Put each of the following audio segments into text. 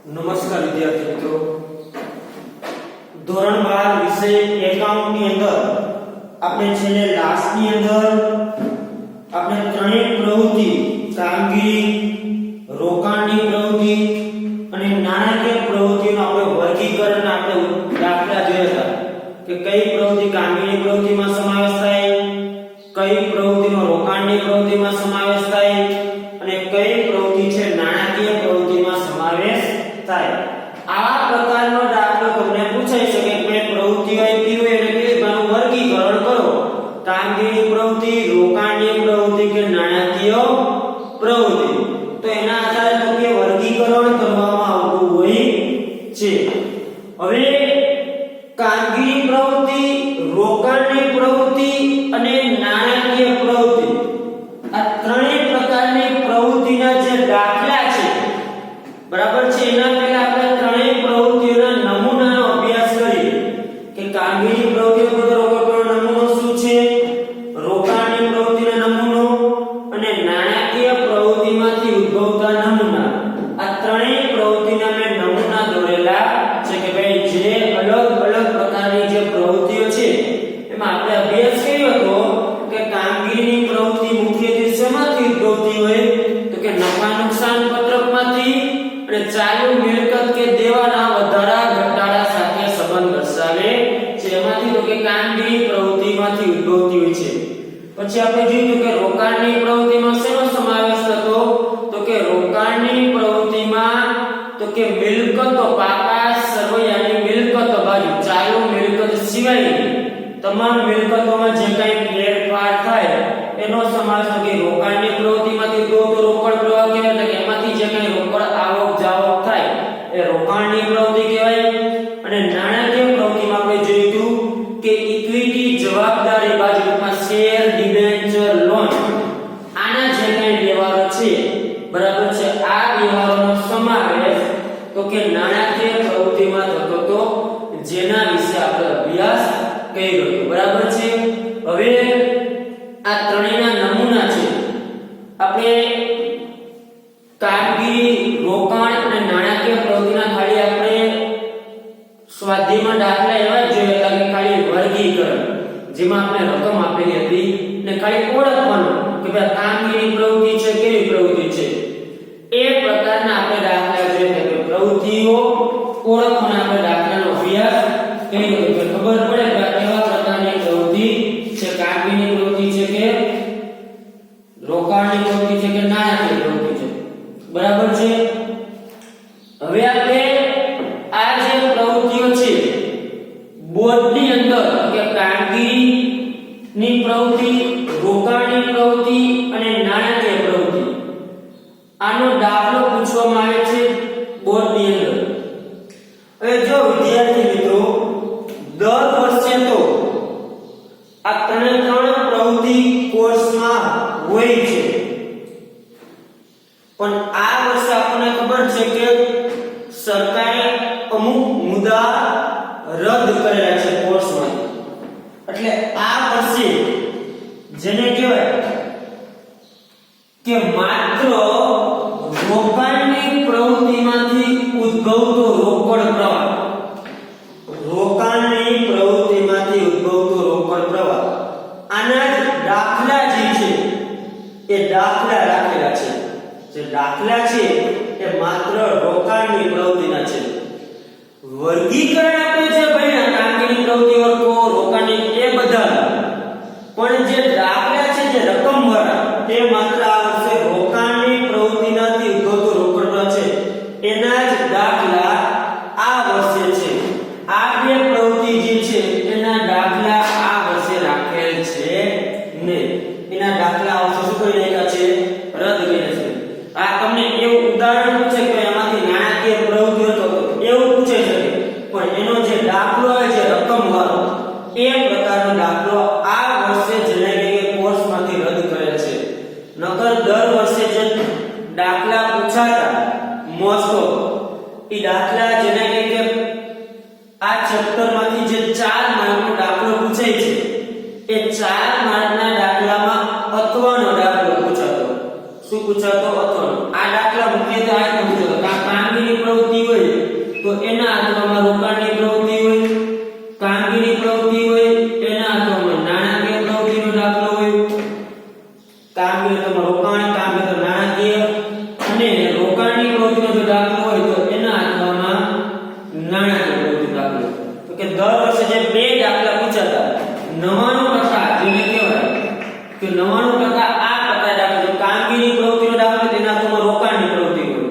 નમસ્કાર વિદ્યાર્થી મિત્રો, ધોરણ 12 વિષય એકાઉન્ટ ની અંદર આપણે છેલ્લે લાસ્ટ ની અંદર આપણે ત્રણેય પ્રવૃત્તિ કામગીરી, રોકાણની પ્રવૃત્તિ અને નાણાકીય પ્રવૃત્તિનો આપણે વર્ગીકરણ આપણે દાખલા જોયા હતા કે કઈ પ્રવૃત્તિ કામગીરી પ્રવૃત્તિમાં સમાવેશ થાય, કઈ પ્રવૃત્તિનો રોકાણની પ્રવૃત્તિમાં સમાવેશ થાય અને કઈ પ્રવૃત્તિ છે નાણાકીય પ્રવૃત્તિમાં સમાવેશ થાય. આવા પ્રકારનો દાખલો તમને પૂછાઈ શકે કે પ્રવૃત્તિ આપી હોય અને તેનું વર્ગીકરણ કરો. કામગીરી પ્રવૃત્તિ, રોકાણની પ્રવૃત્તિ કે નાણાકીય પ્રવૃત્તિ, તો એના આધારે તમને વર્ગીકરણ કરવામાં આવતું હોય છે. હવે કામગીરી પ્રવૃત્તિ, રોકાણની પ્રવૃત્તિ અને નાણાકીય પ્રવૃત્તિ, આ ત્રણેય પ્રકારની પ્રવૃત્તિના જે દાખલા છે, બરાબર છે, એના પહેલા આપણે ત્રણેય પ્રવૃત્તિઓના નમૂનાનો અભ્યાસ કરીએ કે કામગીરી પ્રવૃત્તિનો નમૂનો શું છે, રોકાણની પ્રવૃત્તિનો નમૂનો અને નાણાકીય પ્રવૃત્તિમાંથી ઉદ્ભવતા નમૂના. આ ત્રણેય પ્રવૃત્તિના મેં નમૂના દોરેલા છે કે ભાઈ જે અલગ અલગ પ્રકારની જે પ્રવૃત્તિઓ છે એમાં આપણે અભ્યાસ કર્યો હતો કે કામગીરીની પ્રવૃત્તિ મુખ્યત્વે શેમાંથી ઉદ્ભવતી હોય તો કે નફા નુકસાન પત્રકમાંથી અને ચાલુ મિલકત કે દેવાના વધારા ઘટાડા સાથે સંબંધ દર્શાવે છે. એમાંથી તો કે કામગીરી પ્રવૃત્તિમાંથી ઉદ્ભવતી હોય છે. પછી આપણે જોયું કે રોકાણની પ્રવૃત્તિમાં શેનો સમાવેશ થતો તો કે રોકાણની પ્રવૃત્તિમાં તો કે મિલકતો, પાકા સરવૈયાની મિલકતો બાજુ ચાલુ મિલકત સિવાયની તમામ મિલકતોમાં જે કંઈ ફેરફાર થાય એનો સમાવેશ તો કે રોકાણની પ્રવૃત્તિમાંથી ઉદ્ભવતો રોકડ પ્રવાહ કહેવાય, એટલે કે એમાંથી જે કંઈ રોકડ આવક જાવક થાય એ રોકાણની પ્રવૃત્તિ કહેવાય. અને નાણાકીય પ્રવૃત્તિમાં આપણે જોયું કે ઇક્વિટી, જવાબદારી બાજુમાં શેર, ડિબેન્ચર, લોન, આના જે કંઈ વ્યવહારો છે, બરાબર છે, આ વ્યવહારોનો સમાવેશ તો કે નાણાકીય પ્રવૃત્તિમાં થતો હતો, જેના વિશે આપણે અભ્યાસ કર્યો હતો. બરાબર છે. હવે આ ત્રણેયના નમૂના છે. આપણે કામગીરી, રોકાણ અને નાણાકીય પ્રવૃત્તિના ખાલી આપણે સ્વાધ્યાયમાં દાખલા એવા જ જોયા હતા કે ખાલી વર્ગીકરણ, જેમાં આપણે રકમ આપેલી હતી ને ખાલી ઓળખવાનું કે ભાઈ કામગીરી પ્રવૃત્તિ છે કેવી પ્રવૃત્તિ છે, એ પ્રકારના આપણે દાખલા જોયા કે પ્રવૃત્તિઓ ઓળખવાના આપણે દાખલાનો અભ્યાસ કર્યો કે ખબર પડે કે કેવા પ્રકારની પ્રવૃત્તિ છે, કામગીરી પ્રવૃત્તિ છે કે રોકાણની પ્રવૃત્તિ છે કે નાણાકીય પ્રવૃત્તિ છે. બરાબર છે. હવે આપણે આ જે પ્રવૃત્તિઓ છે બોર્ડની અંદર કે કામગીરીની પ્રવૃત્તિ, રોકાણની પ્રવૃત્તિ અને નાણાકીય પ્રવૃત્તિ, આનો દાખલો પૂછવામાં આવે છે બોર્ડની અંદર. હવે જો વિદ્યાર્થી મિત્રો, દર વર્ષે તો આ ત્રણ પ્રવૃત્તિ કોર્સમાં હોય છે, પણ આ વર્ષે આપણને ખબર છે કે સરકારે અમુક મુદ્દા રદ કરેલા છે કોર્સમાં. એટલે આ વર્ષે જેને કહેવાય કે માત્ર રોકાણની પ્રવૃત્તિમાંથી ઉદ્ભવતો રોકડ પ્રવાહ, રોકાણની પ્રવૃત્તિમાંથી ઉદ્ભવતો રોકડ પ્રવાહ, આના જ દાખલા જે છે એ દાખલા રાખેલા છે. જે દાખલા છે એ માત્ર રોકાણની પ્રવૃત્તિના છે. વર્ગીકરણ આપણે જે ભણ્યા કામગીરી પ્રવૃત્તિ વર્ગો, રોકાણની, એ બધા, પણ જે દાખલા છે જે રકમ વાળા તે માત્ર આ વર્ષે રોકાણની પ્રવૃત્તિનાથી ઉદ્ભવતો રોકડ પ્રવાહ છે એના જ દાખલા આ વર્ષે છે. આ બે પ્રવૃત્તિ જે છે એના દાખલા આ વર્ષે રાખેલ છે નહીં. એના દાખલા આ વર્ષે શું કરી નાખ્યા છે? રદ કર્યા છે. આ તમને એવું ઉદાહરણ પૂછે કે એમાંથી નાણાકીય પ્રવૃત્તિ હતો એવું પૂછે છે, પણ એનો જે દાખલો હોય છે રકમ વાળો, એ પ્રકારનો દાખલો આ વર્ષે જેને કે કોર્સમાંથી રદ કરેલ છે. નકર દર વર્ષે જે દાખલા પૂછાતા મોસ્ટ ઓફ એ દાખલા જેને કે આ ચેપ્ટરમાંથી જે 4 માર્કનો દાખલો પૂછાય છે એ 4 માર્કના દાખલામાં અથવાનો દાખલો પૂછાતો. શું પૂછાતો? અથવાનો. આ દાખલા મુખ્યત્વે આ પૂછાતો કામગીરી પ્રવૃત્તિ હોય તો એના હાથમાં રોકાણની પ્રવૃત્તિ હોય, કામગીરી પ્રવૃત્તિ હોય, એના હાથમાં નાણાકીય પ્રવૃત્તિનો દાખલો હોય. કામગીરી તો રોકાણ, કામગીરી તો નાણાકીય, અને રોકાણની પ્રવૃત્તિનો જો દાખલો હોય તો એના હાથમાં નાણાકીય પ્રવૃત્તિનો દાખલો. તો કે દર વર્ષે જે બે દાખલા પૂછાતા 99% જેને કહેવાય કે 99% આ પ્રકાર દાખલા જો કામગીરી પ્રવૃત્તિનો દાખલો તેના હાથમાં રોકાણની પ્રવૃત્તિ હોય,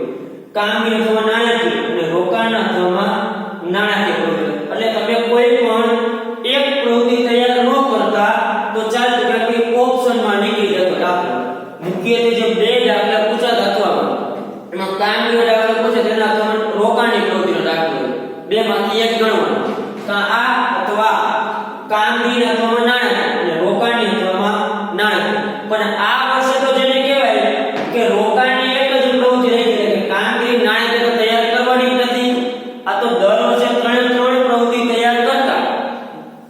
કામગીરી તો નાણાકીય અને રોકાણના હાથમાં નાણાકીય પ્રવૃત્તિ. એટલે તમે કોઈ પણ એક પ્રવૃત્તિ તૈયાર ન કરતા તો ચાલતું કે ઓપ્શનમાં નીકળી જતો દાખલો. મુખ્યત્વે જે બે દાખલા પૂછાતા અથવામાં એમાં કામગીરી દાખલો પૂછે તેના હાથમાં રોકાણની પ્રવૃત્તિનો દાખલો બે માંથી એક ગણવાનો, કા આ અથવા કામગીરી અથવા નાણાકીય અને રોકાણની અથવા નાણાકીય. પણ આ વર્ષે તો જેને કહેવાય કે રોકાણની એક જ પ્રવૃત્તિ રહી છે કે કામગીરી નાણાકીય તો તૈયાર કરવાની નથી. આ તો દર વર્ષે ત્રણ પ્રવૃત્તિ તૈયાર કરતા,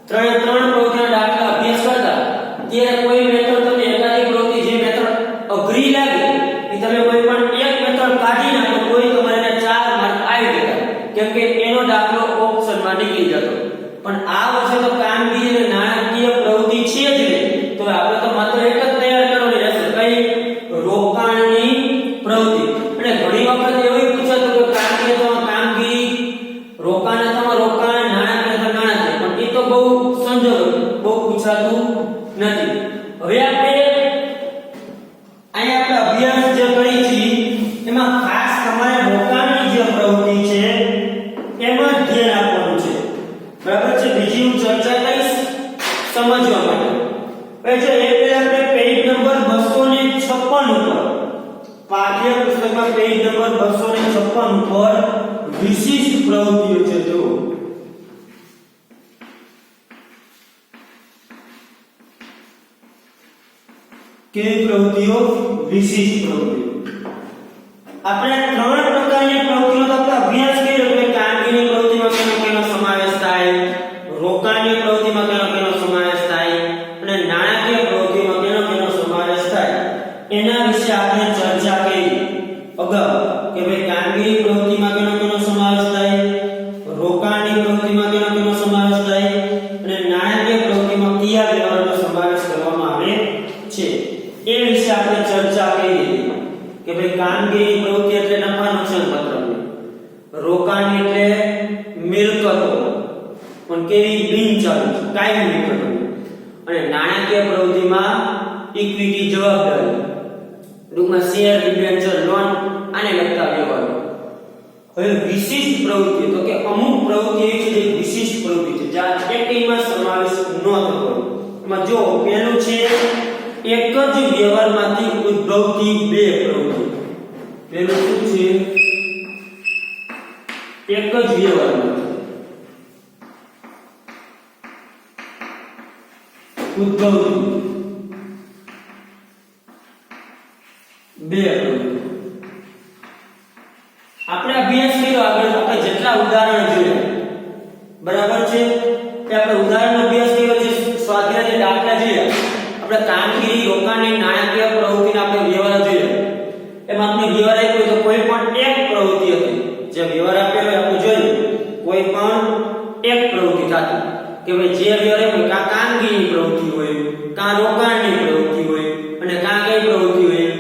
ત્રણ પ્રવૃત્તિના દાખલા અભ્યાસ કરતા. ત્યારે કોઈ મેથડ તમે એકાદી પ્રવૃત્તિ જે મેથડ અઘરી લાગે એ તમે કોઈ પણ એક મેથડ કાઢી નાખો કોઈ તમારે 4 માર્ક આવી જતા, કેમ કે એનો દાખલો ઓપ્શનમાં નીકળી જતો. પણ આ વર્ષે તો કામગીરી અને નાણાકીય પ્રવૃત્તિ છે જ નહીં, તો આપણે તો માત્ર એક જ તૈયાર કરવાની રહેશે, કઈ રોકાણની પ્રવૃત્તિ. અને ઘણી વખત એવું પૂછાતું કે કામગીરી અથવા કામગીરી, રોકાણ અથવા રોકાણ, નાણાકીય અથવા નાણાકીય, પણ એ તો બહુ સંજોગ બહુ પૂછાતું નથી. હવે આપણે અહીંયા આપણે અભ્યાસ જે કરી છે એમાં ખાસ તમારે રોકાણની જે પ્રવૃત્તિ છે એમાં ધ્યાન આપવાનું છે, બરાબર છે. બીજી હું ચર્ચા કરીશ સમજવા માટે. હવે જો એ પહેલા આપણે પેજ નંબર 256 ઉપર, પાઠ્ય પુસ્તકમાં પેજ નંબર 256 ઉપર વિશિષ્ટ પ્રવૃત્તિઓ છે. જો કેવી પ્રવૃત્તિઓ? વિશિષ્ટ પ્રવૃત્તિઓ. આપણે ત્રણ પ્રકારની પ્રવૃત્તિનો તો અભ્યાસ કર્યો કે કામગીરી પ્રવૃત્તિમાં કેનો સમાવેશ થાય, રોકાણની પ્રવૃત્તિમાં કેનો સમાવેશ થાય અને નાણાકીય પ્રવૃત્તિમાં કેનો સમાવેશ થાય. એના વિશે આપણે ચર્ચા કરી અગાઉ કે ભાઈ કામગીરી પ્રવૃત્તિમાં કેનો સમાવેશ થાય, રોકાણની પ્રવૃત્તિમાં કેનો સમાવેશ થાય અને નાણાકીય પ્રવૃત્તિમાં કયા વ્યવહારનો સમાવેશ કરવામાં આવે છે. એ વિશે આપણે ચર્ચા કરી કે ભાઈ કામગીરી પ્રવૃત્તિ એટલે નફા નુકસાન પત્રક, રોકાણ એટલે મિલકતો પણ કેવી બિનચાલુ કાયમી મિલકતો, અને નાણાકીય પ્રવૃત્તિમાં ઇક્વિટી જવાબદારી, ટૂંકમાં શેર, ડિબેન્ચર, લોન આને લગતા વ્યવહારો. હવે વિશિષ્ટ પ્રવૃત્તિ તો કે અમુક પ્રવૃત્તિ એવી છે જે વિશિષ્ટ પ્રવૃત્તિ છે જ્યાં એકમાં સમાવેશ ન થતો. એમાં જો પહેલું છે એક જ વ્યવહારમાંથી ઉદ્ભવતી બે પ્રવૃત્તિ. પહેલું શું છે? એક જ વ્યવહારમાંથી ઉદ્ભવતી બે પ્રવૃત્તિ. આપણે અભ્યાસ કર્યો આગળ, આપણે જેટલા ઉદાહરણ જોયા, બરાબર છે, કે આપણે ઉદાહરણ અભ્યાસ કર્યો છે, સ્વાધ્યાય દાખલા જોયા, આપણે કામગીરી, રોકાણની, નાણાકીય પ્રવૃત્તિના આપણે વ્યવહાર જોયા. એમાં આપણે વ્યવહાર આપ્યો તો કોઈ પણ એક પ્રવૃત્તિ હતી, જે વ્યવહાર આપેલો આપણે જોયું, કોઈ પણ એક પ્રવૃત્તિ થતી કે ભાઈ જે વ્યવહાર આપ્યો કાં કામગીરીની પ્રવૃત્તિ હોય, કાં રોકાણની પ્રવૃત્તિ હોય અને કાં કઈ પ્રવૃત્તિ હોય?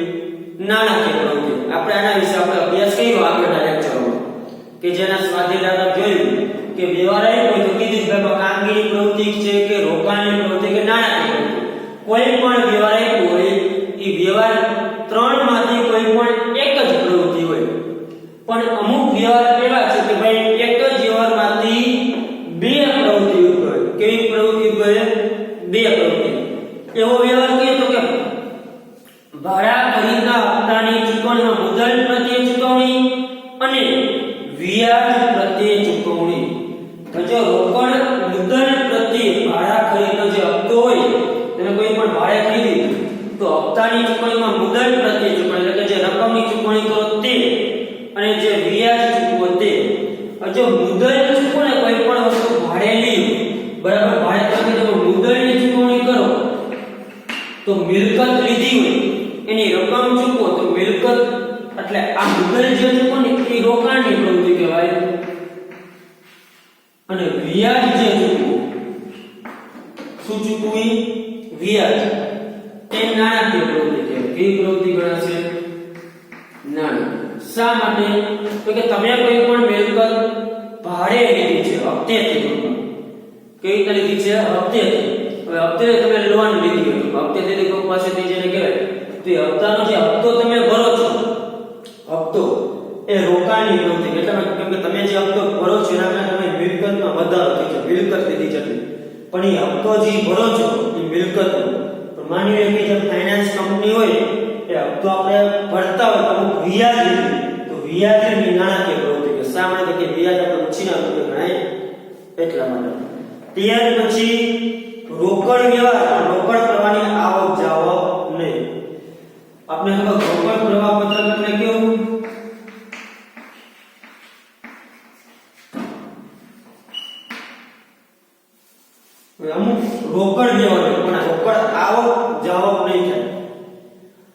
નાણાકીય પ્રવૃત્તિ. આપણે આના વિશે આપણે અભ્યાસ કર્યો આગળના લેક્ચરોમાં કે જેના સ્વાધ્યાય જોયું કે વ્યવહાર આપ્યો તો કીધું કે કામગીરી પ્રવૃત્તિ છે કે રોકાણની પ્રવૃત્તિ કે નાણાકીય પ્રવૃત્તિ. કોઈ પણ વ્યવહાર આપ્યો હોય એ વ્યવહાર ત્રણમાંથી કોઈ પણ એક જ પ્રવૃત્તિ હોય. પણ અમુક વ્યવહાર એવા છે કે ભાઈ એક જ વ્યવહારમાંથી બે પ્રવૃત્તિ ઉદ્ભવે. કેવી પ્રવૃત્તિ ઉદ્ભવે? બે પ્રવૃત્તિ. એવો વ્યવહાર કહીએ તો કે ભાડા ખરીદના હપ્તાની ચૂકવણીમાં મુદ્દલ પ્રત્યે ચૂકવણી અને વ્યાજ પ્રત્યે ચૂકવણી. તો જો રોકડ મુદ્દલ પ્રત્યે ભાડા ખરીદનો જે હપ્તો હોય, તમે કોઈ પણ ભાડે ખરીદી તો હપ્તાની ચૂકવણીમાં મુદ્દલ પ્રત્યે ચૂકવણી એટલે કે જે રકમની ચૂકવણી કરો તે અને જે વ્યાજ ચૂકવો તે. જો મુદ્દલ ચૂકવો ને કોઈ પણ વસ્તુ ભાડે લી, બરાબર, ભાડે તમે મુદ્દલની ચૂકવણી કરો તો મિલકત લીધી હોય એની રકમ ચૂકવો તો મિલકત, એટલે આ મુદ્દલ જે ચૂકવણી એ રોકાણની પ્રવૃત્તિ કહેવાય. અને વ્યાજ જે ચૂકવું, શું ચૂકવું? વ્યાજ. એ નાણાકીય પ્રવૃત્તિ છે. કઈ પ્રવૃત્તિ ગણાશે? નાણાકીય. શા માટે? તો કે તમે કોઈ પણ મિલકત ભાડે લીધી છે, હપ્તેથી. કેવી રીતે લીધી છે? હપ્તેથી. હવે હપ્તે તમે લોન લીધી હોય, હપ્તેથી કોઈ પાસેથી જેને કહેવાય, તો એ હપ્તાનો જે હપ્તો તમે ભરો છો, હપ્તો એ રોકાણની પ્રવૃત્તિ. એટલે કેમ કે તમે જે હપ્તો ભરો છો એના કારણે તમે મિલકતમાં વધારો થઈ છે, મિલકત લીધી છે. પણ એ હપ્તો જે ભરો છો એ મિલકત, માની લો કે જે ફાઇનાન્સ કંપની હોય એ હપ્તો આપણે ભરતા હોય તો વ્યાજ લીધું, તો વ્યાજ ની નાણાકીય પ્રવૃત્તિ. શા માટે? કે વ્યાજ આપણે ઓછીના રૂપે ગણાય એટલા માટે. ત્યાર પછી રોકડ વ્યવહાર, રોકડ પ્રવાહની આવક જાવક નહીં. આપણે ખબર રોકડ પ્રવાહ પત્રક એટલે કેવું? અમુક રોકડ વ્યવહાર પણ રોકડ આવક જાવક નહીં થાય.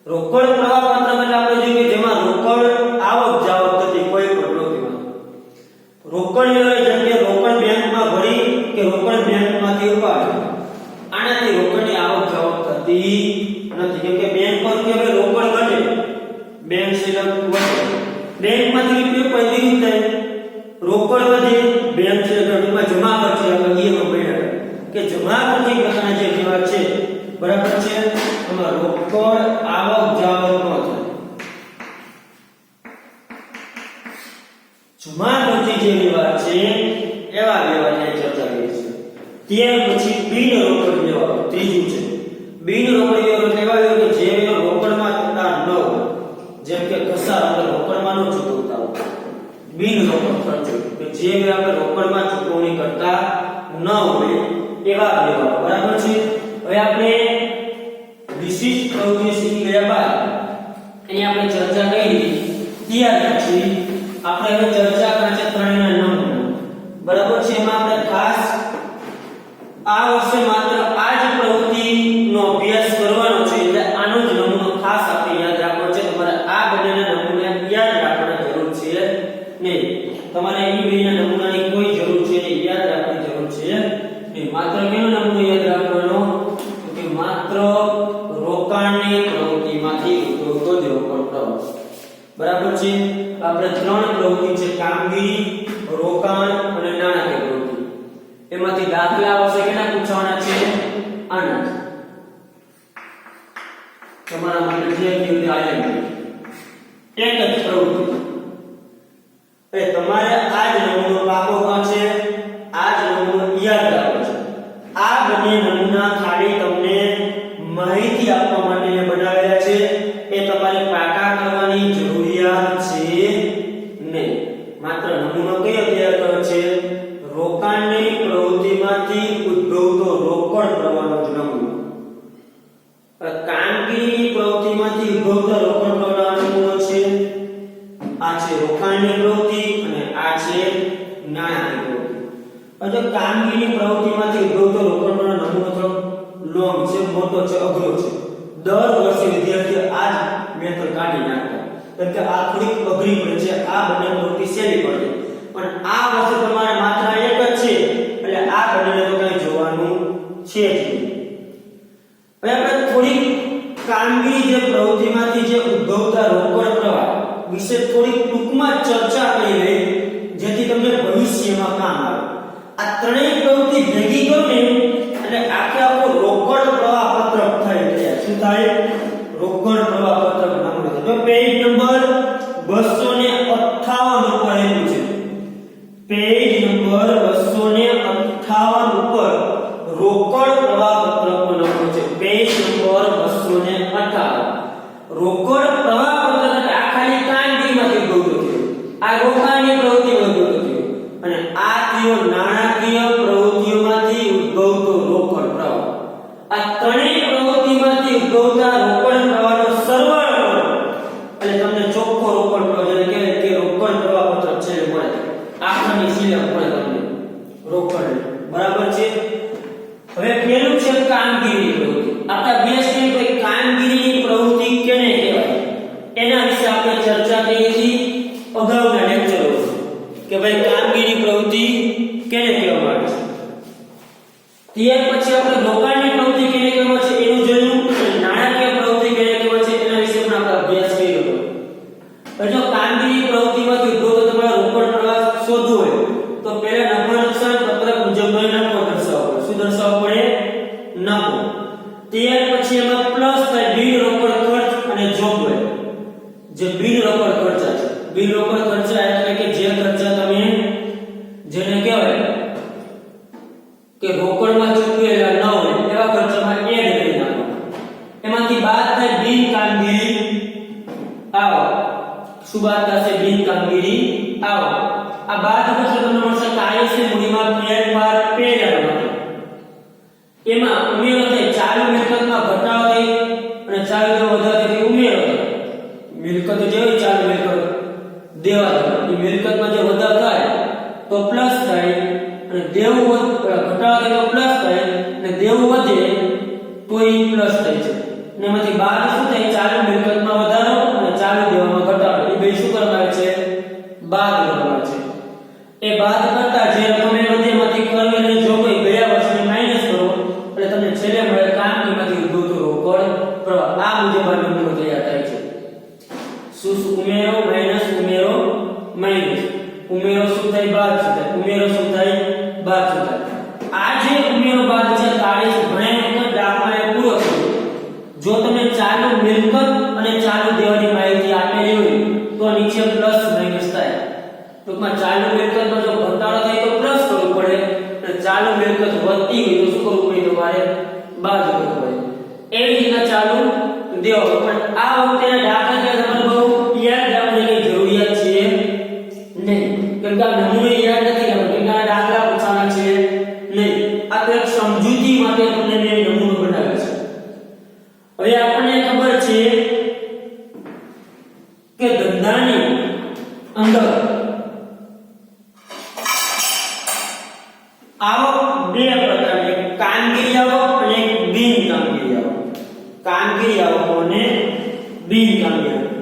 રોકડ પ્રવાહ પત્રક એટલે આપણે જોઈએ જેમાં રોકડ આવક જાવક થતી કોઈ પણ પ્રવૃત્તિમાં. રોકડ વ્યવહાર જેમ કે રોકડ બેંકમાં ભરી કે રોકડ બેંકમાંથી ઉપાડી, આનાથી રોકડની આવક જાવક થતી નથી. કેમ કે બેંક પર કે હવે રોકડ ઘટે, બેંક સિલક વધે, બેંકમાંથી રૂપિયા પૈદી થાય, રોકડ વધે, બેંક સિલકમાં જમા કરશે આપણે ઈએમઆઈ ભર્યા કે જમા કરતી પ્રકારના જે વ્યવહાર છે, બરાબર છે, એમાં રોકડ આવક જાવક ન થાય. જમા કરતી જે વ્યવહાર છે એવા વ્યવહારની ચર્ચા કરી છે. ત્યાર પછી બિન રોકડ વ્યવહાર ત્રીજું છે. બિન રોકડ વ્યવહાર એટલે એવા વ્યવહાર કે જે વ્યવહાર રોકડમાં થતા ન હોય, જેમ કે ઘસારો આપણે રોકડમાં ન ચૂકવતા હોય. બિન રોકડ ખર્ચો કે જે વ્યવહાર આપણે રોકડમાં ચૂકવણી કરતા ન હોય એવા વ્યવહાર, બરાબર છે. હવે આપણે વિશિષ્ટ પ્રવૃત્તિ શીખી ગયા બાદ એની આપણે ચર્ચા કરી. ત્યાર પછી આપણે હવે ચર્ચા કરી છે ત્રણેયના નમૂના, બરાબર છે. એમાં આપણે ખાસ આ વર્ષે માત્ર આ જ પ્રવૃત્તિનો અભ્યાસ કરવાનો છે, એટલે આનો જ નમૂનો ખાસ આપણે યાદ રાખવાનો છે. તમારે આ બંનેના નમૂના યાદ રાખવાની જરૂર છે નહીં. તમારે એ બેના નમૂનાની કોઈ જરૂર છે નહીં, યાદ રાખવાની જરૂર છે નહીં. માત્ર કેનો નમૂનો યાદ રાખવાનો? તો કે માત્ર રોકાણની પ્રવૃત્તિમાંથી ઉદ્ભવતો જ રોકડ પ્રવાહ, બરાબર છે. આપણે ત્રણ પ્રવૃત્તિ છે, કામગીરી, રોકાણ અને નાણાકીય પ્રવૃત્તિ. એમાંથી દાખલા આવશે કેના પૂછવાના છે? આના. તમારા માટે જે કીધું આલેખ એક જ પ્રવૃત્તિ. એ તમારે આ જ નમૂનો પાકો છે, આ જ નમૂનો યાદ રાખવો છે. આ બંને નમૂના ખાલી તમને માહિતી આપવા માટે બનાવેલા છે, એ તમારે પાકા કરવાની જરૂરિયાત છે નહીં. માત્ર નમૂનો કયો તૈયાર કર્યો છે? રોકાણની પ્રવૃત્તિમાંથી ઉદ્ભવતો રોકડ પ્રવાહનો જ નમૂનો. કામગીરીની પ્રવૃત્તિમાંથી ઉદ્ભવતો રોકડ પ્રવાહનો નમૂનો છે. આ છે રોકાણની પ્રવૃત્તિ અને આ છે નાણાકીય પ્રવૃત્તિ. હવે કામગીરીની પ્રવૃત્તિમાંથી ઉદ્ભવતો રોકડ પ્રવાહનો નમૂનો તો લોંગ છે, મોટો છે, અઘરો છે. દર વર્ષે વિદ્યાર્થીઓ આ જ મેથડ કાઢી નાખતા, કેમ કે આ થોડીક અઘરી પડે છે, આ બંને પ્રવૃત્તિ સહેલી પડે. પણ આ વર્ષે તમારે માત્ર એક જ છે, એટલે આ બંનેને તો કઈ જોવાનું છે જ નહીં. હવે આપણે થોડીક કામગીરી જે પ્રવૃત્તિમાંથી જે ઉદ્ભવતા રોકડ પ્રવાહ વિશે થોડીક ટૂંકમાં ચર્ચા કરી લઈએ, જેથી તમને ભવિષ્યમાં કામ આવે. આ ત્રણેય પ્રવૃત્તિ ભેગી કરો ને એટલે આખો રોકડ પ્રવાહ પત્રક થાય છે. શું થાય? રોકડ પ્રવાહ પત્રક નામ છે. તો પેજ નંબર 258 ઉપર આપ્યું છે. પેજ નંબર 258 ઉપર રોકડ પ્રવાહ પત્રકનો નંબર છે. Page number 258. રોકડ પ્રવાહ પત્રક આ ખાલી કામગીરીમાંથી ઉદ્ભવતો થયો, આ રોકાણની પ્રવૃત્તિમાં ઉદ્ભવતો થયો, અને આ થયો નાણાકીય પ્રવૃત્તિઓમાંથી ઉદ્ભવતો રોકડ પ્રવાહ. આ ત્રણેય પ્રવૃત્તિમાંથી ઉદ્ભવતા રોકડ પ્રવાહનો સરવાળો એટલે તમને ચોખ્ખો રોકડ પ્રવાહ, જેને કહેવાય કે રોકડ પ્રવાહ પત્રક છે એ મળે. આખરની સિલક મળે તમને રોકડ, બરાબર છે. હવે પહેલું છે કામગીરીની પ્રવૃત્તિ. આપણા અભ્યાસની કોઈ કામગીરીની પ્રવૃત્તિ કેને કહેવાય એના વિશે આપણે ચર્ચા કરી હતી અગાઉના લેક્ચરો, કે ભાઈ કામગીરી પ્રવૃત્તિ કેને કહેવાય. જોગવાઈ, જે બિન રોકડ ખર્ચા છે. બિન રોકડ ખર્ચા એટલે કે જે ખર્ચા તમે જેને કહેવાય કે રોકડમાં ચૂકવેલા ન હોય એવા ખર્ચામાં એડ કરી નાખો. એમાંથી બાદ થાય બિન કામગીરી આવક. શું બાદ થશે? બિન કામગીરી આવક. આ બાદ પછી તમને મળશે કાયમી મૂડીમાં ફેરફાર પેરામાં. એમાં ઉમેરો થાય ચાલુ મિલકતમાં ઘટાડો થાય અને ચાલુ દેવા વધારો થાય ઉમેરો થાય. મિલકત જે હોય ચાલુ મિલકત દેવા થાય એ મિલકતમાં જે વધારો થાય તો પ્લસ થાય અને દેવું ઘટાડો થાય તો પ્લસ થાય અને દેવું વધે તો એ પ્લસ થાય છે. અને એમાંથી બાદ શું થાય? ચાલુ મિલકતમાં વધારો અને ચાલુ દેવામાં ઘટાડો. એ બે શું કરવામાં આવે છે? બાદ કરવામાં આવે છે. એ બાદ કરતા જે રકમ વધે એમાંથી કરવેલી જોગવાઈ ગયા વર્ષની માઈનસ કરો એટલે તમને છેલ્લે મળે કામગીરીમાંથી ઉદ્ભવતો રોકડ પ્રવાહ. આ મુજબ આ નંબરો તૈયાર થાય છે. શું ઉમેરો માઈનસ ઉમેરો માઈનસ ઉમેરો શું થાય? બાદ શું થાય? ઉમેરો શું થાય? બાદ શું થાય? આ જે ઉમેરો બાદ છે તારીખ ઘણા વખત દાખલાએ પૂરો થયો. જો તમે ચાલુ મિલકત અને ચાલુ દેવાની માહિતી આપેલી હોય તો નીચે પ્લસ માઈનસ થાય. ટૂંકમાં ચાલુ મિલકતમાં જો ઘટાડો થાય તો પ્લસ કરવું પડે અને ચાલુ મિલકત વધતી હોય તો શું કરવું પડે? તમારે બાદ કરવું પડે. એવી રીતના ચાલુ દેવા. પણ આ વખતે દાખલા કે તમારે બહુ યાદ રાખવાની કઈ જરૂરિયાત છે નહીં, કેમ કે આ નમૂનો યાદ નથી કરવાનો, કેમ કે આ દાખલા પૂછવાના છે નહીં. આ તો એક સમજૂતી માટે તમને મેં નમૂનો બનાવ્યો છે. હવે આપણને ખબર છે કે ધંધાની અંદર આવક બે પ્રકારની, કામગીરી આવક અને બિન કામગીરી આવક. કામગીરી આવક અને બિન કામગીરી આવક.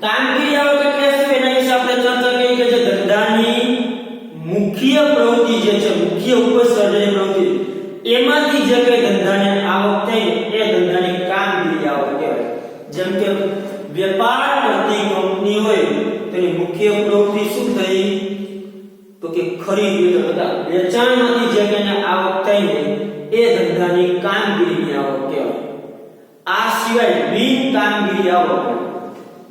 કામગીરી આવક એટલે શું? એના વિશે આપણે ચર્ચા કરી કે જે ધંધાની મુખ્ય પ્રવૃત્તિ જે છે, મુખ્ય ઉપસર્જન પ્રવૃત્તિ, એમાંથી જે કઈ ધંધાને આવક થઈ એ ધંધાની કામગીરી આવક કહેવાય. જેમ કે વેપાર કરતી કંપની હોય તેની મુખ્ય પ્રવૃત્તિ શું થઈ? તો કે ખરીદ વેચાણમાંથી જે કઈને આવક થઈ ને એ ધંધાની કામગીરીની આવક કહેવાય. આ સિવાય બિન કામગીરી આવક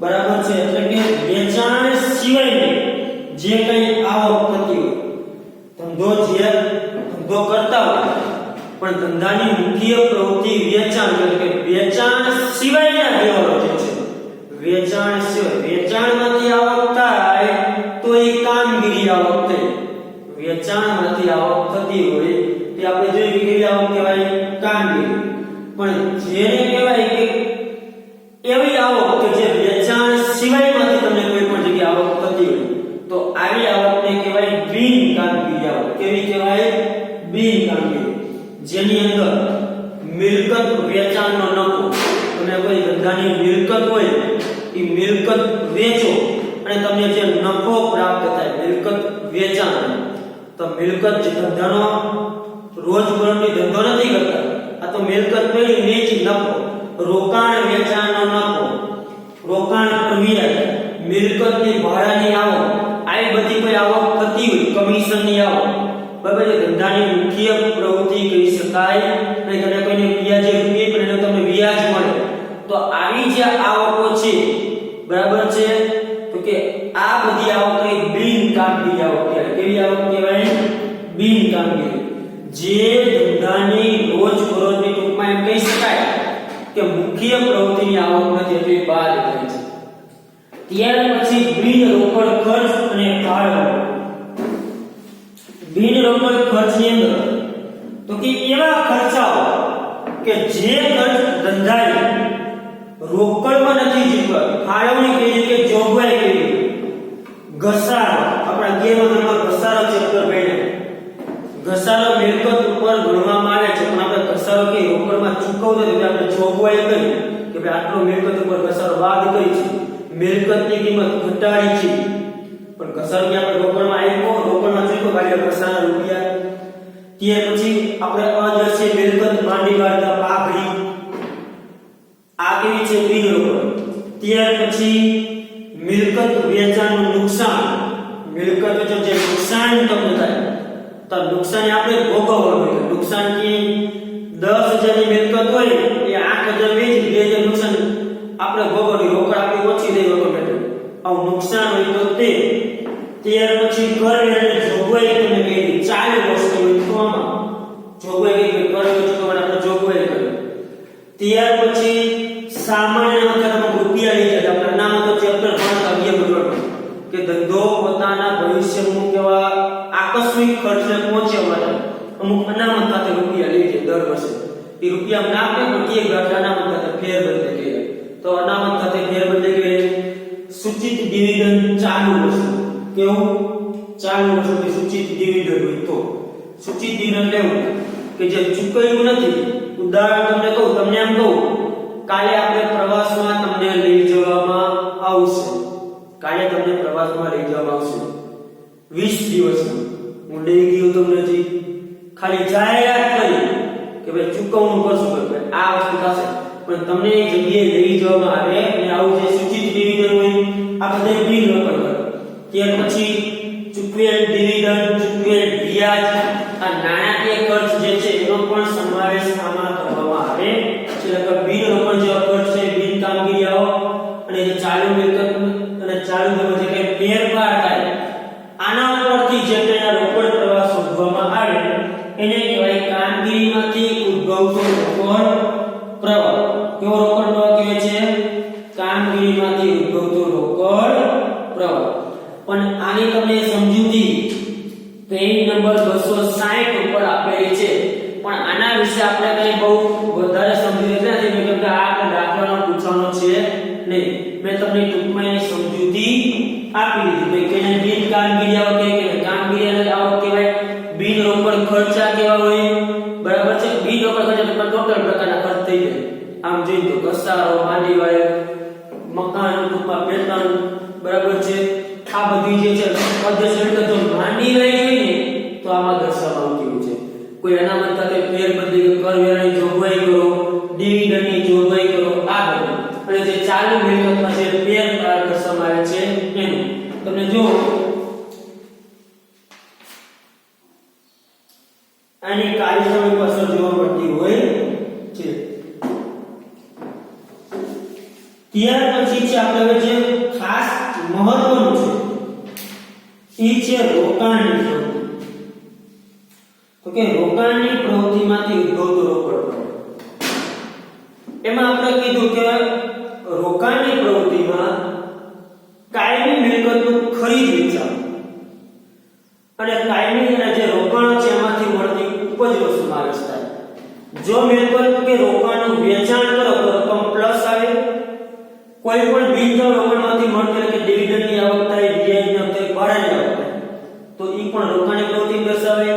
બરાબર છે, એટલે કે વેચાણ સિવાયની જે કઈ આવક થતી હોય, ધંધો કરતા હોય પણ ધંધાની મુખ્ય પ્રવૃત્તિ વેચાણ, એટલે કે વેચાણ સિવાયના વ્યવહારો જે છે, વેચાણ સિવાય વેચાણમાંથી આવક થાય તો એ કામગીરી આવક થઈ. વેચાણમાંથી આવક થતી હોય તે આપણે જોઈ કેવી આવક કહેવાય? કામગીરી. પણ જેને કહેવાય કે એવી આવક કે જે વેચાણ સિવાયમાંથી તમને કોઈ પણ જગ્યાએ આવક થતી હોય તો આવી આવકને કહેવાય બિન કામગીરી આવક. કેવી કહેવાય? બિન કામગીરી. જેની અંદર મિલકત વેચાણનો નફો, તમે કોઈ ધંધાની મિલકત હોય એ મિલકત વેચો અને તમને જે નફો પ્રાપ્ત થાય, મિલકત વેચાણ, તો મિલકત જે ધંધાનો રોજબરોજનો ધંધો નથી કરતા, આ તો મિલકત પડી વેચી નફો, રોકાણ વેચાણનો નફો, રોકાણ પર વ્યાજ, મિલકતની ભાડાની આવક, આવી બધી કોઈ આવક થતી હોય, કમિશનની આવક, બરાબર છે. ધંધાની મુખ્ય પ્રવૃત્તિ કહી શકાય. અને તમે કોઈને વ્યાજે રૂપિયા પણ એનો તમને વ્યાજ મળે તો આવી જે આવકો છે, બરાબર છે, તો કે આ બધી આવક એ બિન કામગીરી આવક કહેવાય. કેવી આવક કહેવાય? બિન કામગીરી. જે ધંધાની રોજબરોજની ટૂંકમાં એમ કહી શકાય કે મુખ્ય પ્રવૃત્તિની આવક નથી એટલે બાદ થાય છે. ત્યાર પછી બિન રોકડ ખર્ચ અને ફાળવણી. બિન રોકડ ખર્ચની અંદર તો કે એવા ખર્ચાઓ કે જે ખર્ચ ધંધાએ રોકડમાં નથી જીતવા, ફાળવણી કરી કે જોગવાઈ કરી, ઘસારો, આપણા ગેરમાનમાં ઘસારો ચેપ્ટર ભણ્યા, ઘસારો મિલકત ઉપર ગણવામાં આવે છે, પણ આપણે ઘસારો કે રોકડમાં ચૂકવતો એટલે આપણે જોગવાઈ કરી કે ભાઈ આટલો મિલકત ઉપર ઘસારો બાદ કરી છે, મિલકતની કિંમત ઘટાડી છે, પણ ઘસારો કે આપણે રોકડમાં આવ્યો, રોકડમાં ચૂકવો કાઢ્યો ઘસારા રૂપિયા. ત્યાર પછી આપણે અદર્શ્ય મિલકત માંડી વાળતા પાઘડી, આ કેવી છે? બિન રોકડ. ત્યાર પછી મિલકત વેચાણનું નુકસાન, મિલકત વેચાણ જે નુકસાન તમને થાય તો નુકસાન આપણે ભોગવવાનું હોય. નુકસાન કે 10,000 ની મિલકત હોય એ 8,000 વેચી 2,000 નુકસાન આપણે ભોગવવું. રોકડ આવક ઓછી થઈ ઓટોમેટિક આવું નુકસાન હોય તો તે ત્યાર પછી કરવેરાની જોગવાઈ તમે કીધી ચાલુ વસ્તુ હોય તો આમાં જોગવાઈ કઈ કરવે ચૂકવવાના આપણે જોગવાઈ કરી ત્યાર પછી સામાન્ય વખતમાં રૂપિયા લઈ જાય આપણે નામ તો ચેપ્ટર 5 આવ્યા બધું કે ધંધો પોતાના ભવિષ્યનું કેવા આકસ્મિક ખર્ચને પહોંચવા માટે અમુક અનામત ખાતે રૂપિયા લઈ જાય દર વર્ષે એ રૂપિયા ના આપે પણ કે ગાંઠ અનામત ખાતે ફેર બદલે કે તો અનામત ખાતે ફેર બદલે કે સૂચિત ડિવિડન્ડ ચાલુ વસ્તુ કેવું ચાલુ વસ્તુ સૂચિત ડિવિડન્ડ હોય તો સૂચિત ડિવિડન્ડ લેવું કે જે ચૂકવ્યું નથી ઉદાહરણ તમને કહું તમને એમ કહું કાલે આપણે પ્રવાસમાં તમને લઈ જવામાં આવશે કાલે તમને પ્રવાસમાં લઈ જવામાં આવશે 20 દિવસમાં હું લઈ ગયો તમને જી ખાલી જાહેરાત કરી કે ભાઈ ચૂકવણું કરશું કે આ વસ્તુ થશે પણ તમને એ જગ્યાએ લઈ જવામાં આવે અને આવું જે સૂચિત ડિવિડન્ડ હોય આ બધે બિલ નકલ કરે ત્યાર પછી ચૂકવેલ ડિવિડન્ડ ચૂકવેલ વ્યાજ આ નાણાકીય ખર્ચ જે છે એનો પણ સમાવેશ આમાં કરવામાં આવે છે એટલે બિલ રોકડ જેવા ખર્ચ છે બિલ કામગીરી આવો અને જે ચાલુ મિલકત અને ચાલુ ધંધો જે કઈ ફેરફાર થાય આના ઉપરથી જે તેના રોકડ પ્રવાહ શોધવામાં આવે એને કહેવાય કામગીરીમાંથી ઉદ્ભવતો રોકડ પ્રવાહ કેવો રોકડ પ્રવાહ કહે છે કામગીરીમાંથી ઉદ્ભવતો રોકડ પ્રવાહ પણ આની તમને સમજૂતી પેજ નંબર 260 ઉપર આપેલી છે પણ આના વિશે આપણે કઈ બહુ વધારે સમજી નથી કેમ કે આ દાખલાનો પૂછવાનો છે નહીં મેં તમને ટૂંકમાં એની સમજૂતી આપી દીધી કે એને બિન કામગીરી આવક કે કામગીરી આવક કહેવાય બિન રોકડ ખર્ચા કેવા હોય બરાબર છે બિન રોકડ ખર્ચા એટલે ટોટલ પ્રકારના ખર્ચ થઈ જાય આમ જોઈએ તો ઘસારો માંડી વાય મકાન ટૂંકમાં વેતન બરાબર છે આ બધી જે છે અધ્યક્ષ તો માંડી વાય હોય ને તો આમાં દર્શાવવામાં આવતું છે કોઈ અનામત ખાતે ફેર બદલી કરવેરાની જોગવાઈ કરો ડિવિડન્ડની જોગવાઈ કરો આ બધું અને જે ચાલુ મિલકતમાં જે ફેરફાર દર્શાવવામાં આવે છે એનું તમને જો આની કાર્યક્ષમતા પાછળ જોવા મળતી હોય છે ત્યાર પછી છે આપણે જે ખાસ મહત્વનું છે એ છે રોકાણની પ્રવૃત્તિ તો કે રોકાણની પ્રવૃત્તિમાંથી ઉદ્ભવતો રોકડ એમાં આપણે કીધું કે રોકાણની પ્રવૃત્તિમાં કાયમી મિલકતનું ખરીદ વેચાણ અને કાયમી અને જે રોકાણ છે એમાંથી મળતી ઉપજનો સમાવેશ થાય જો મિલકત કે રોકાણનું વેચાણ કરો તો રકમ પ્લસ આવે કોઈ પણ બિનચાલુ રોકાણમાંથી મળતી કે ડિવિડન્ડની આવક થાય વ્યાજની આવક થાય ભાડાની આવક થાય તો ઈ પણ રોકાણની પ્રવૃત્તિ દર્શાવે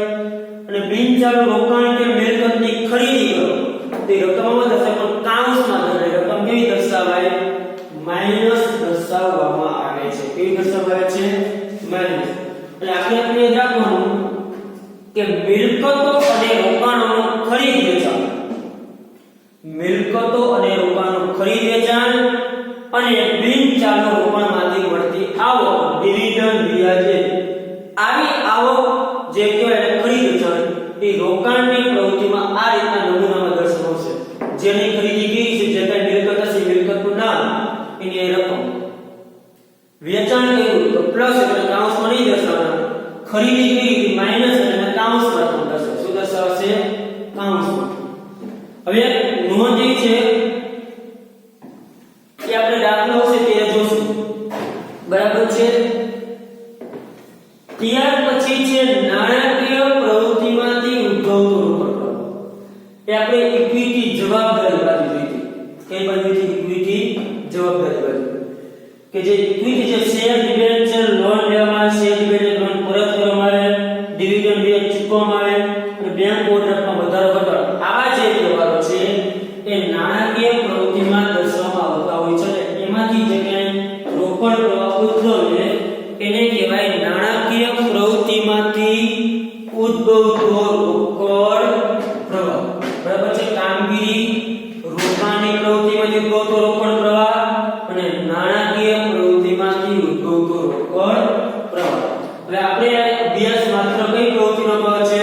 અને બિનચાલુ રોકાણ કે મિલકતની ખરીદી કરો તે રકમમાં દર્શાવે પણ કાઉન્સમાં દર્શાવે રકમ કેવી દર્શાવાય માઈનસ દર્શાવવામાં આવે છે કેવી દર્શાવવામાં આવે છે માઈનસ એટલે આપણે યાદ રાખવાનું કે મિલકતો અને રોકાણોનો ખરીદ વેચાણ મિલકતો અને રોકાણોનું ખરીદ વેચાણ અને બિનચાલુ રોકાણમાંથી મળતી આવક ડિવિડન્ડ વ્યાજે આવી આવક જે કહેવાય ખરીદ વેચાણ એ રોકાણની પ્રવૃત્તિમાં આ રીતના નમૂનામાં દર્શાવશે જેની ખરીદી કરી છે જે કઈ મિલકત હશે મિલકતનું નામ એની રકમ વેચાણ કર્યું તો પ્લસ એટલે કાઉન્સમાં નહીં દર્શાવવાનું ખરીદી કરી માઈનસ એટલે કાઉન્સમાં રકમ દર્શાવશે શું દર્શાવશે કાઉન્સમાં હવે નોંધ એ છે કે આપણે દાખલો છે તે જોશું બરાબર છે ત્યાર પછી છે નાણાકીય પ્રવૃત્તિમાંથી ઉદ્ભવતો રોકડ એ આપણે ઇક્વિટી જવાબદારી બાજુ જોઈતી કઈ બાજુ છે ઇક્વિટી જવાબદારી બાજુ કે જે ઇક્વિટી જે શેર ડિબેન્ચર લોન લેવામાં આવે શેર ડિબેન્ચર લોન પરત કરવામાં આવે ડિવિડન્ડ વ્યાજ ચૂકવવામાં આવે અને બેંક ઓવરડ્રાફ્ટમાં વધારો ઘટાડો આવા જે વ્યવહારો છે એ નાણાકીય પ્રવૃત્તિમાં દર્શાવવામાં આવતા હોય છે એમાંથી જે કંઈ રોકડ પ્રવાહ ઉદ્ભવે એને કહેવાય નાણાકીય પ્રવૃત્તિમાંથી ઉદ્ભવતો રોકડ પ્રવાહ બરાબર છે કામગીરી રોકાણની પ્રવૃત્તિમાંથી ઉદ્ભવતો રોકડ પ્રવાહ અને નાણાકીય પ્રવૃત્તિમાંથી ઉદ્ભવતો રોકડ પ્રવાહ હવે આપણે અભ્યાસ માત્ર કઈ પ્રવૃત્તિનો ભાગ છે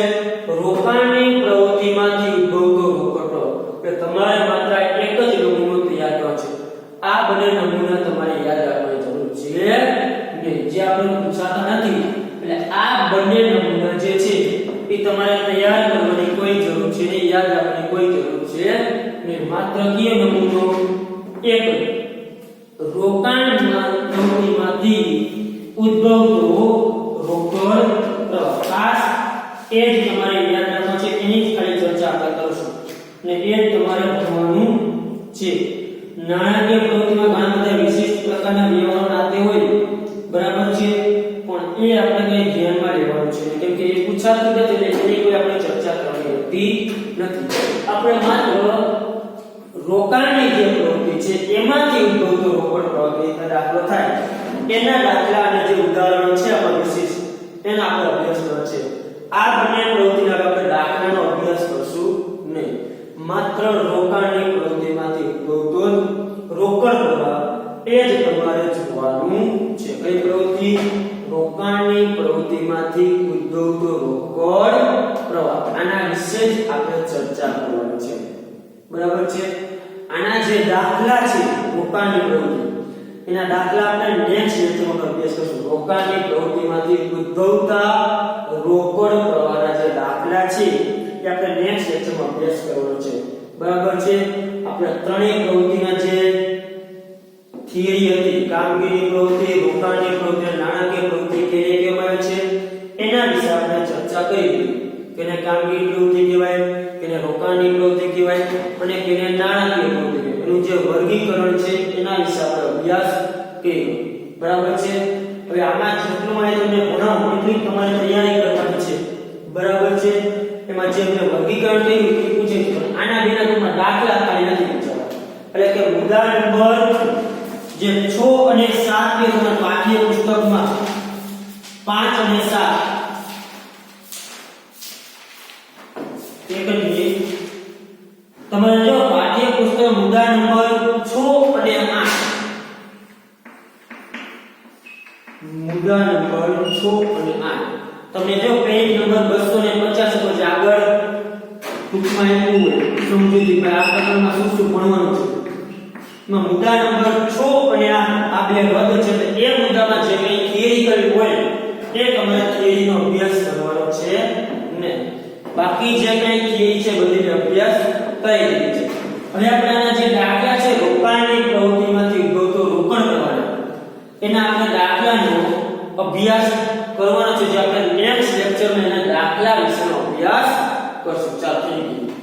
રોકાણની પ્રવૃત્તિમાંથી ઉદ્ભવતો રોકડ પ્રવાહ એટલે તમારે માત્ર એક જ નમૂનો તૈયાર કરવાનો છે આ બંને નમૂના તમારે આપણે પૂછાતા નથી. એટલે આ બંને નમૂના જે છે એ તમારે તૈયાર કરવાની કોઈ જરૂર છે નહીં, યાદ રાખવાની કોઈ જરૂર છે નહીં. માત્ર કયો નમૂનો? એક રોકાણના પ્રવૃત્તિમાંથી ઉદ્ભવતો રોકડ પ્રવાહ. ખાસ એ જ તમારે યાદ રાખવાનું છે, એની જ ખાલી ચર્ચા આપણે કરશું અને એ જ તમારે ભણવાનું છે. નાણાકીય પ્રવૃત્તિમાં ઘણા બધા વિશિષ્ટ પ્રકારના વ્યવહારો નાતે હોય, બરાબર છે, પણ એ આપણે કઈ ધ્યાનમાં લેવાનું છે કેમ કે એ પૂછાતું નથી એટલે એની કોઈ આપણે ચર્ચા કરવાની હોતી નથી. આપણે માત્ર રોકાણની જે પ્રવૃત્તિ છે એમાંથી ઉદ્ભવતો રોકડ પ્રવાહ દાખલો થાય એના દાખલા અને જે ઉદાહરણ છે આપણા વિશિષ્ટ એના આપણે અભ્યાસ કરવાનો છે. આ બંને પ્રવૃત્તિના આપણે દાખલાનો અભ્યાસ કરશું નહીં. માત્ર રોકાણની પ્રવૃત્તિમાંથી ઉદ્ભવતો રોકડ પ્રવાહ એ જ તમારે જોવાનું છે. કઈ પ્રવૃત્તિ? રોકાણની પ્રવૃત્તિમાંથી ઉદ્ભવતો રોકડ પ્રવાહ. આના વિશે જ આપણે ચર્ચા કરવાની છે, બરાબર છે. આના જે દાખલા છે રોકાણની પ્રવૃત્તિ, એના દાખલા આપણે નેક્સ્ટ લેક્ચરમાં અભ્યાસ કરશું. રોકાણની પ્રવૃત્તિમાંથી ઉદ્ભવતા રોકડ પ્રવાહના જે દાખલા છે એ આપણે નેક્સ્ટ લેક્ચરમાં અભ્યાસ કરવાનો છે, બરાબર છે. આપણે ત્રણેય પ્રવૃત્તિના જે થિયરી હતી, કામગીરી પ્રવૃત્તિ, રોકાણની પ્રવૃત્તિ અને નાણાકીય પ્રવૃત્તિ કેને કહેવાય છે એના વિશે આપણે ચર્ચા કરી હતી. કેને કામગીરી પ્રવૃત્તિ કહેવાય, કેને રોકાણની પ્રવૃત્તિ કહેવાય અને કેને નાણાકીય પ્રવૃત્તિ કહેવાય. એનું જે વર્ગીકરણ છે એના વિશે આપણે અભ્યાસ કર્યો, બરાબર છે. હવે આમાં જેટલું માહિતી તમને ભણાવું એટલી તમારે તૈયારી કરવાની છે, બરાબર છે. એમાં જે મેં વર્ગીકરણ કર્યું એ પૂછે છે, આના બેના ટૂંકમાં દાખલા ખાલી નથી પૂછાતા. એટલે કે મુદ્દા નંબર જે 6 અને 7 કે તમારા પાઠ્ય પુસ્તકમાં 5 અને 7 એક મિનિટ તમારે જો પાઠ્ય પુસ્તક મુદ્દા નંબર 6 અને 8 મુદ્દા નંબર 6 અને 8 તમને જો પેજ નંબર 250 પર આગળ ટૂંકમાં એવું હોય સમજૂતી ભાઈ આ પ્રકરણમાં શું શું ભણવાનું છે. એમાં મુદ્દા નંબર 6 અને 8 આ બે રદ છે તો એ મુદ્દામાં જે કંઈ થિયરિકલ હોય એ તમારે થિયરીનો અભ્યાસ કરવાનો છે ને. બાકી જે કંઈ થિયરી છે બધી અભ્યાસ કરી દીધી છે. હવે આપણે આના જે દાખલા છે રોકાણની પ્રવૃત્તિમાંથી ઉદ્ભવતો રોકડ પ્રવાહ એના આપણે દાખલાનો અભ્યાસ કરવાનો છે, જે આપણે નેક્સ્ટ લેક્ચરમાં એના દાખલા વિશેનો અભ્યાસ કરશું. ચાલો થેન્ક યુ.